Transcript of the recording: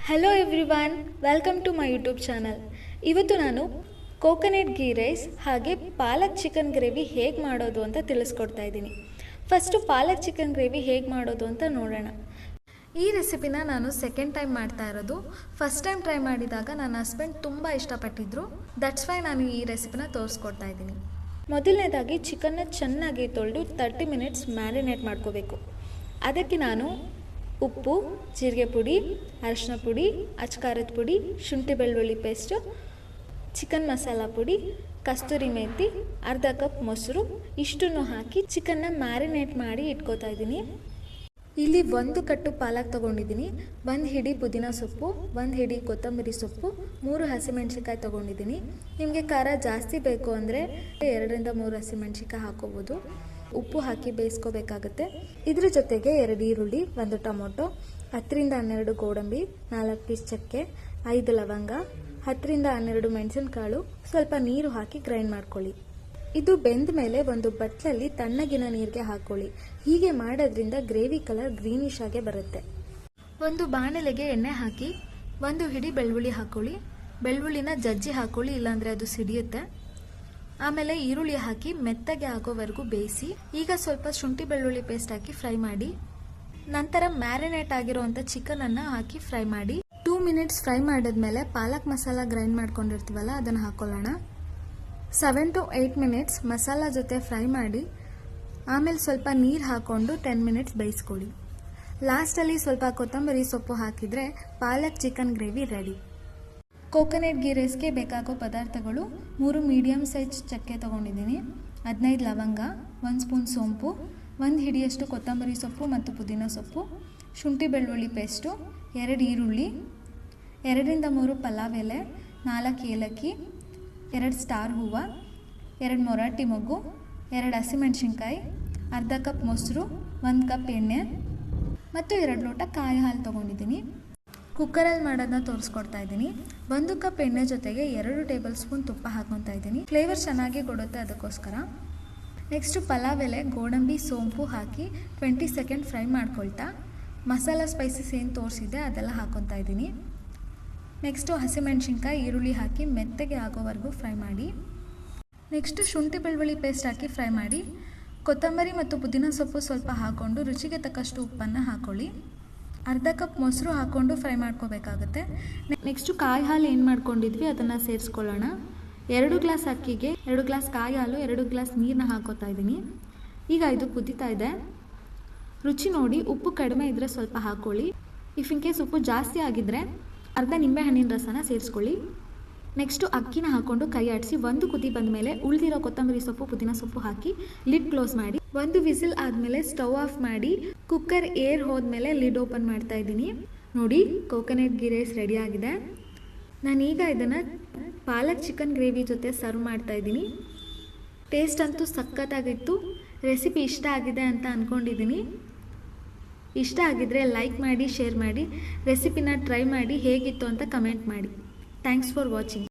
Hello everyone, welcome to my YouTube channel. ಇವತ್ತು ನಾನು coconut ghee rice ಹಾಗೆ ಪಾಲಕ್ ಚಿಕನ್ ಗ್ರೇವಿ ಹೇಗೆ ಮಾಡೋದು ಅಂತ ತಿಳಿಸ್ಕೊಡ್ತಾ ಇದ್ದೀನಿ. ಫಸ್ಟು ಪಾಲಕ್ ಚಿಕನ್ ಗ್ರೇವಿ ಹೇಗೆ ಮಾಡೋದು ಅಂತ ನೋಡೋಣ. ಈ ರೆಸಿಪಿನ ನಾನು ಸೆಕೆಂಡ್ ಟೈಮ್ ಮಾಡ್ತಾ ಇರೋದು. ಫಸ್ಟ್ ಟೈಮ್ ಟ್ರೈ ಮಾಡಿದಾಗ ನನ್ನ ಹಸ್ಬೆಂಡ್ ತುಂಬ ಇಷ್ಟಪಟ್ಟಿದ್ರು. ದಟ್ಸ್ ವೈ ನಾನು ಈ ರೆಸಿಪಿನ ತೋರಿಸ್ಕೊಡ್ತಾ ಇದ್ದೀನಿ. ಮೊದಲನೇದಾಗಿ ಚಿಕನ್ನ ಚೆನ್ನಾಗಿ ತೊಳೆದು 30 ಮಿನಿಟ್ಸ್ ಮ್ಯಾರಿನೇಟ್ ಮಾಡ್ಕೋಬೇಕು. ಅದಕ್ಕೆ ನಾನು ಉಪ್ಪು, ಜೀರಿಗೆ ಪುಡಿ, ಅರಿಶಿನ ಪುಡಿ, ಅಚ್ಕಾರದ ಪುಡಿ, ಶುಂಠಿ ಬೆಳ್ಳುಳ್ಳಿ ಪೇಸ್ಟು, ಚಿಕನ್ ಮಸಾಲ ಪುಡಿ, ಕಸ್ತೂರಿ ಮೇಥಿ, ಅರ್ಧ ಕಪ್ ಮೊಸರು ಇಷ್ಟನ್ನು ಹಾಕಿ ಚಿಕನ್ನ ಮ್ಯಾರಿನೇಟ್ ಮಾಡಿ ಇಟ್ಕೋತಾ ಇದ್ದೀನಿ. ಇಲ್ಲಿ 1 ಕಟ್ಟು ಪಾಲಕ್ ತೊಗೊಂಡಿದ್ದೀನಿ, 1 ಹಿಡಿ ಪುದೀನ ಸೊಪ್ಪು, 1 ಹಿಡಿ ಕೊತ್ತಂಬರಿ ಸೊಪ್ಪು, 3 ಹಸಿಮೆಣ್ಸಿಕಾಯಿ ತೊಗೊಂಡಿದ್ದೀನಿ. ನಿಮಗೆ ಖಾರ ಜಾಸ್ತಿ ಬೇಕು ಅಂದರೆ 2ರಿಂದ 3 ಹಸಿಮೆಣ್ಸಿಕಾಯಿ ಹಾಕೋಬೋದು. ಉಪ್ಪು ಹಾಕಿ ಬೇಯಿಸ್ಕೋಬೇಕಾಗುತ್ತೆ. ಇದ್ರ ಜೊತೆಗೆ 2 ಈರುಳ್ಳಿ, 1 ಟೊಮೊಟೊ, 10ರಿಂದ 12 ಗೋಡಂಬಿ, 4 ಪೀಸ್ ಚಕ್ಕೆ, 5 ಲವಂಗ, 10ರಿಂದ 12 ಮೆಣಸಿನಕಾಳು, ಸ್ವಲ್ಪ ನೀರು ಹಾಕಿ ಗ್ರೈಂಡ್ ಮಾಡ್ಕೊಳ್ಳಿ. ಇದು ಬೆಂದ ಮೇಲೆ ಒಂದು ಬಟ್ಲಲ್ಲಿ ತಣ್ಣಗಿನ ನೀರಿಗೆ ಹಾಕೊಳ್ಳಿ. ಹೀಗೆ ಮಾಡೋದ್ರಿಂದ ಗ್ರೇವಿ ಕಲರ್ ಗ್ರೀನಿಶ್ ಆಗಿ ಬರುತ್ತೆ. ಒಂದು ಬಾಣಲೆಗೆ ಎಣ್ಣೆ ಹಾಕಿ 1 ಹಿಡಿ ಬೆಳ್ಳುಳ್ಳಿ ಹಾಕೊಳ್ಳಿ. ಬೆಳ್ಳುಳ್ಳಿನ ಜಜ್ಜಿ ಹಾಕೊಳ್ಳಿ, ಇಲ್ಲಾಂದರೆ ಅದು ಸಿಡಿಯುತ್ತೆ. ಆಮೇಲೆ ಈರುಳ್ಳಿ ಹಾಕಿ ಮೆತ್ತಗೆ ಆಗೋವರೆಗೂ ಬೇಯಿಸಿ. ಈಗ ಸ್ವಲ್ಪ ಶುಂಠಿ ಬೆಳ್ಳುಳ್ಳಿ ಪೇಸ್ಟ್ ಹಾಕಿ ಫ್ರೈ ಮಾಡಿ. ನಂತರ ಮ್ಯಾರಿನೇಟ್ ಆಗಿರುವಂಥ ಚಿಕನನ್ನು ಹಾಕಿ ಫ್ರೈ ಮಾಡಿ. 2 ಮಿನಿಟ್ಸ್ ಫ್ರೈ ಮಾಡಿದ್ಮೇಲೆ ಪಾಲಕ್ ಮಸಾಲ ಗ್ರೈಂಡ್ ಮಾಡ್ಕೊಂಡಿರ್ತೀವಲ್ಲ ಅದನ್ನು ಹಾಕೊಳ್ಳೋಣ. 7 to 8 ಮಿನಿಟ್ಸ್ ಮಸಾಲ ಜೊತೆ ಫ್ರೈ ಮಾಡಿ. ಆಮೇಲೆ ಸ್ವಲ್ಪ ನೀರು ಹಾಕ್ಕೊಂಡು 10 ಮಿನಿಟ್ಸ್ ಬೇಯಿಸ್ಕೊಳ್ಳಿ. ಲಾಸ್ಟಲ್ಲಿ ಸ್ವಲ್ಪ ಕೊತ್ತಂಬರಿ ಸೊಪ್ಪು ಹಾಕಿದರೆ palak chicken gravy ready. Coconut ghee ರೈಸ್ಗೆ ಬೇಕಾಗೋ ಪದಾರ್ಥಗಳು: 3 ಮೀಡಿಯಮ್ ಸೈಜ್ ಚಕ್ಕೆ ತೊಗೊಂಡಿದ್ದೀನಿ, 15 ಲವಂಗ, 1 ಸ್ಪೂನ್ ಸೋಂಪು, 1 ಹಿಡಿಯಷ್ಟು ಕೊತ್ತಂಬರಿ ಸೊಪ್ಪು ಮತ್ತು ಪುದೀನ ಸೊಪ್ಪು, ಶುಂಠಿ ಬೆಳ್ಳುಳ್ಳಿ ಪೇಸ್ಟು, 2 ಈರುಳ್ಳಿ, 2ರಿಂದ 3 ಪಲಾವ್ ಎಲೆ, 4 ಏಲಕ್ಕಿ, 2 ಸ್ಟಾರ್ ಹೂವು, 2 ಮೊರಾಟಿ ಮೊಗ್ಗು, 2 ಹಸಿಮೆಣ್ಸಿನ್ಕಾಯಿ, ಅರ್ಧ ಕಪ್ ಮೊಸರು, 1 ಕಪ್ ಎಣ್ಣೆ ಮತ್ತು 2 ಲೋಟ ಕಾಯಿ ಹಾಲು ತೊಗೊಂಡಿದ್ದೀನಿ. ಕುಕ್ಕರಲ್ಲಿ ಮಾಡೋದನ್ನ ತೋರಿಸ್ಕೊಡ್ತಾ ಇದ್ದೀನಿ. 1 ಕಪ್ ಎಣ್ಣೆ ಜೊತೆಗೆ 2 ಟೇಬಲ್ ಸ್ಪೂನ್ ತುಪ್ಪ ಹಾಕೊತಾ ಇದ್ದೀನಿ. ಫ್ಲೇವರ್ ಚೆನ್ನಾಗಿ ಕೊಡುತ್ತೆ, ಅದಕ್ಕೋಸ್ಕರ. ನೆಕ್ಸ್ಟು ಪಲಾವ್ ಎಲೆ, ಗೋಡಂಬಿ, ಸೋಂಪು ಹಾಕಿ 20 ಸೆಕೆಂಡ್ ಫ್ರೈ ಮಾಡ್ಕೊಳ್ತಾ ಮಸಾಲ ಸ್ಪೈಸಸ್ ಏನು ತೋರಿಸಿದೆ ಅದೆಲ್ಲ ಹಾಕೊತಾ ಇದ್ದೀನಿ. ನೆಕ್ಸ್ಟು ಹಸಿಮೆಣ್ಸಿನ್ಕಾಯಿ, ಈರುಳ್ಳಿ ಹಾಕಿ ಮೆತ್ತಗೆ ಆಗೋವರೆಗೂ ಫ್ರೈ ಮಾಡಿ. ನೆಕ್ಸ್ಟು ಶುಂಠಿ ಬೆಳ್ಳುಳ್ಳಿ ಪೇಸ್ಟ್ ಹಾಕಿ ಫ್ರೈ ಮಾಡಿ. ಕೊತ್ತಂಬರಿ ಮತ್ತು ಪುದೀನ ಸೊಪ್ಪು ಸ್ವಲ್ಪ ಹಾಕ್ಕೊಂಡು ರುಚಿಗೆ ತಕ್ಕಷ್ಟು ಉಪ್ಪನ್ನು ಹಾಕ್ಕೊಳ್ಳಿ. ಅರ್ಧ ಕಪ್ ಮೊಸರು ಹಾಕ್ಕೊಂಡು ಫ್ರೈ ಮಾಡ್ಕೋಬೇಕಾಗುತ್ತೆ. ನೆಕ್ಸ್ಟು ಕಾಯಿ ಹಾಲು ಏನು ಮಾಡ್ಕೊಂಡಿದ್ವಿ ಅದನ್ನು ಸೇರಿಸ್ಕೊಳ್ಳೋಣ. 2 ಗ್ಲಾಸ್ ಅಕ್ಕಿಗೆ 2 ಗ್ಲಾಸ್ ಕಾಯಿ ಹಾಲು, 2 ಗ್ಲಾಸ್ ನೀರನ್ನ ಹಾಕೋತಾ ಇದ್ದೀನಿ. ಈಗ ಇದು ಕುದೀತಾ ಇದೆ. ರುಚಿ ನೋಡಿ, ಉಪ್ಪು ಕಡಿಮೆ ಇದ್ದರೆ ಸ್ವಲ್ಪ ಹಾಕ್ಕೊಳ್ಳಿ. ಇಫ್ ಇನ್ ಕೇಸ್ ಉಪ್ಪು ಜಾಸ್ತಿ ಆಗಿದ್ದರೆ ಅರ್ಧ ನಿಂಬೆ ಹಣ್ಣಿನ ರಸನ ಸೇರಿಸ್ಕೊಳ್ಳಿ. ನೆಕ್ಸ್ಟು ಅಕ್ಕಿನ ಹಾಕ್ಕೊಂಡು ಕೈ ಆಡಿಸಿ 1 ಕುದಿ ಬಂದ ಮೇಲೆ ಉಳಿದಿರೋ ಕೊತ್ತಂಬರಿ ಸೊಪ್ಪು, ಪುದೀನ ಸೊಪ್ಪು ಹಾಕಿ ಲಿಡ್ ಕ್ಲೋಸ್ ಮಾಡಿ. 1 ವಿಸಿಲ್ ಆದಮೇಲೆ ಸ್ಟವ್ ಆಫ್ ಮಾಡಿ. ಕುಕ್ಕರ್ ಏರ್ ಹೋದ್ಮೇಲೆ ಲಿಡ್ ಓಪನ್ ಮಾಡ್ತಾ ಇದ್ದೀನಿ. ನೋಡಿ, ಕೋಕೋನಟ್ ಗೀ ರೈಸ್ ರೆಡಿ ಆಗಿದೆ. ನಾನೀಗ ಇದನ್ನು ಪಾಲಕ್ ಚಿಕನ್ ಗ್ರೇವಿ ಜೊತೆ ಸರ್ವ್ ಮಾಡ್ತಾ ಇದ್ದೀನಿ. ಟೇಸ್ಟ್ ಅಂತೂ ಸಖತ್ತಾಗಿತ್ತು. ರೆಸಿಪಿ ಇಷ್ಟ ಆಗಿದೆ ಅಂತ ಅಂದ್ಕೊಂಡಿದ್ದೀನಿ. ಇಷ್ಟ ಆಗಿದ್ರೆ ಲೈಕ್ ಮಾಡಿ, ಶೇರ್ ಮಾಡಿ, ರೆಸಿಪಿನ ಟ್ರೈ ಮಾಡಿ ಹೇಗಿತ್ತು ಅಂತ ಕಮೆಂಟ್ ಮಾಡಿ. Thanks for watching.